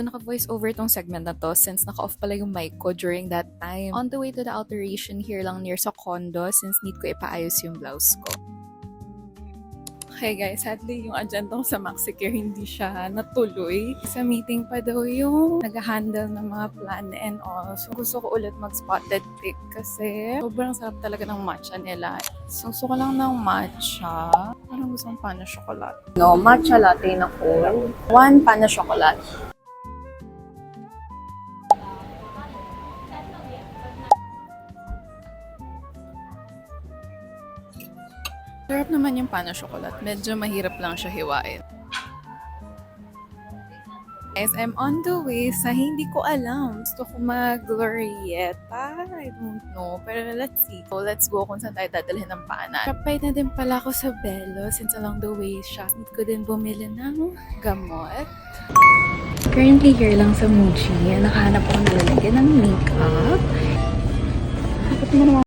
So naka-voice over tong segment na to since naka-off pala yung mic ko during that time. On the way to the alteration here lang near sa condo since need ko ipaayos yung blouse ko. Okay guys, sadly yung agenda ko sa MaxiCare hindi siya natuloy. Sa meeting pa daw yung nag-handle ng mga plan and all. So gusto ko ulit mag-spotted pick kasi sobrang sarap talaga ng matcha nila. So gusto ko lang ng matcha. Parang gusto kong pana chocolate. No, matcha latte na cool. 1 pana chocolate. Sarap naman yung pana chocolate. Medyo mahirap lang siya hiwain. Guys, I'm on the way sa hindi ko alam. Gusto ko mag-glorieta. I don't know. Pero let's see. So, let's go kung saan tayo dadalhin ng pana. Kapay na din pala ako sa Bello since along the way siya. Need ko din bumili ng gamot. Currently here lang sa Muji. Nakahanap ako na lalagyan ng makeup. Dapat mo naman